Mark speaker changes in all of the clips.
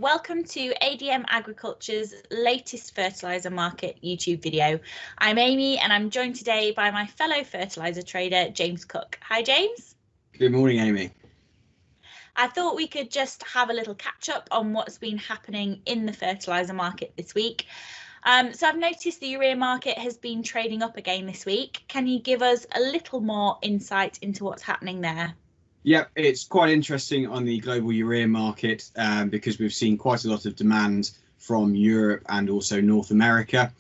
Speaker 1: Welcome to ADM Agriculture's latest fertiliser market YouTube video. I'm Amy and I'm joined today by my fellow fertiliser trader, James Cook. Hi, James.
Speaker 2: Good morning, Amy.
Speaker 1: I thought we could just have a little catch up on what's been happening in the fertiliser market this week. So I've noticed the urea market has been trading up again this week. Can you give us a little more insight into what's happening there?
Speaker 2: Yeah, it's quite interesting on the global urea market because we've seen quite a lot of demand from Europe and also North America.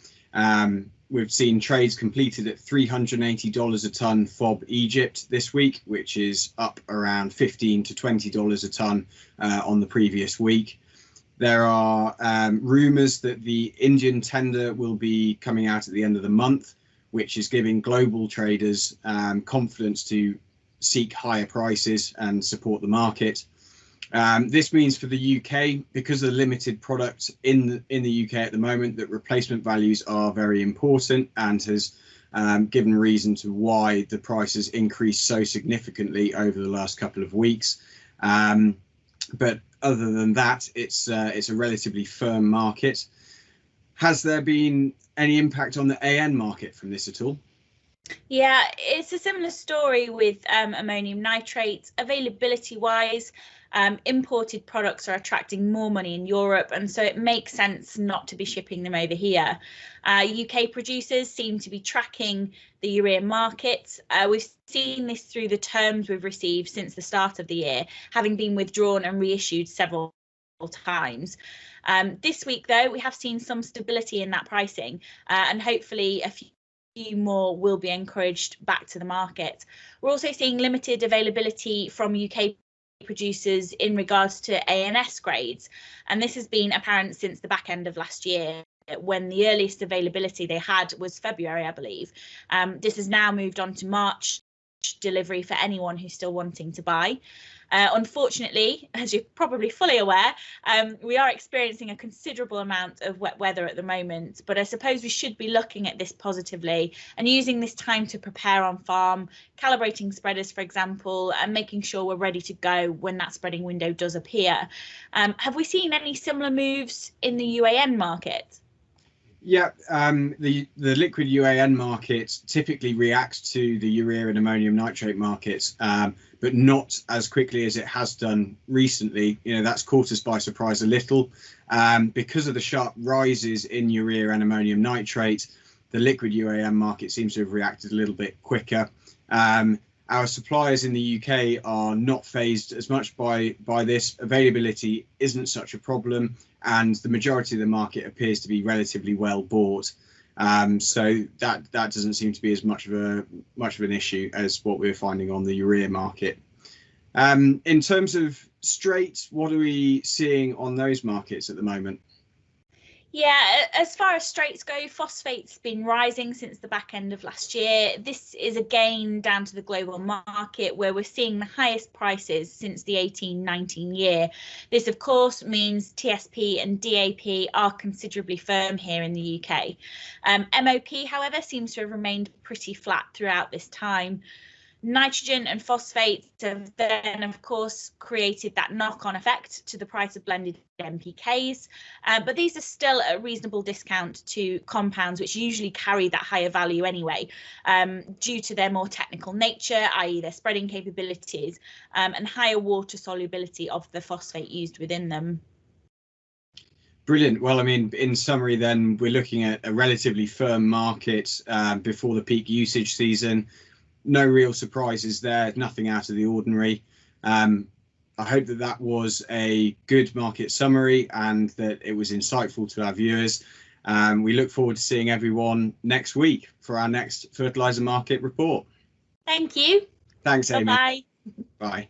Speaker 2: We've seen trades completed at $380 a tonne FOB Egypt this week, which is up around $15 to $20 a tonne on the previous week. There are rumours that the Indian tender will be coming out at the end of the month, which is giving global traders confidence to seek higher prices and support the market. This means for the UK, because of the limited product in the UK at the moment, that replacement values are very important and has given reason to why the prices increased so significantly over the last couple of weeks. But other than that, it's a relatively firm market. Has there been any impact on the AN market from this at all?
Speaker 1: Yeah, it's a similar story with ammonium nitrate. Availability wise, imported products are attracting more money in Europe, and so it makes sense not to be shipping them over here. UK producers seem to be tracking the urea market. We've seen this through the terms we've received since the start of the year, having been withdrawn and reissued several times. This week, though, we have seen some stability in that pricing, and hopefully a few more will be encouraged back to the market. We're also seeing limited availability from UK producers in regards to ANS grades, and this has been apparent since the back end of last year, when the earliest availability they had was February, I believe. This has now moved on to March delivery for anyone who's still wanting to buy. Unfortunately, as you're probably fully aware, we are experiencing a considerable amount of wet weather at the moment, but I suppose we should be looking at this positively and using this time to prepare on farm, calibrating spreaders, for example, and making sure we're ready to go when that spreading window does appear. Have we seen any similar moves in the UAN market?
Speaker 2: Yeah, the liquid UAN market typically reacts to the urea and ammonium nitrate markets, but not as quickly as it has done recently. You know, that's caught us by surprise a little. Because of the sharp rises in urea and ammonium nitrate, the liquid UAN market seems to have reacted a little bit quicker. Our suppliers in the UK are not phased as much by this. Availability isn't such a problem, and the majority of the market appears to be relatively well bought. So that doesn't seem to be as much of an issue as what we're finding on the urea market. In terms of straight, what are we seeing on those markets at the moment?
Speaker 1: Yeah, as far as straights go, phosphate's been rising since the back end of last year. This is again down to the global market, where we're seeing the highest prices since the 18-19 year. This, of course, means TSP and DAP are considerably firm here in the UK. MOP, however, seems to have remained pretty flat throughout this time. Nitrogen and phosphate have then, of course, created that knock-on effect to the price of blended NPKs, but these are still at a reasonable discount to compounds, which usually carry that higher value anyway, due to their more technical nature, i.e. their spreading capabilities, and higher water solubility of the phosphate used within them.
Speaker 2: Brilliant. Well, I mean, in summary, then, we're looking at a relatively firm market before the peak usage season. No real surprises there, nothing out of the ordinary. I hope that was a good market summary and that it was insightful to our viewers. We look forward to seeing everyone next week for our next fertiliser market report.
Speaker 1: Thank you.
Speaker 2: Thanks, Amy.
Speaker 1: Bye-bye.
Speaker 2: Bye.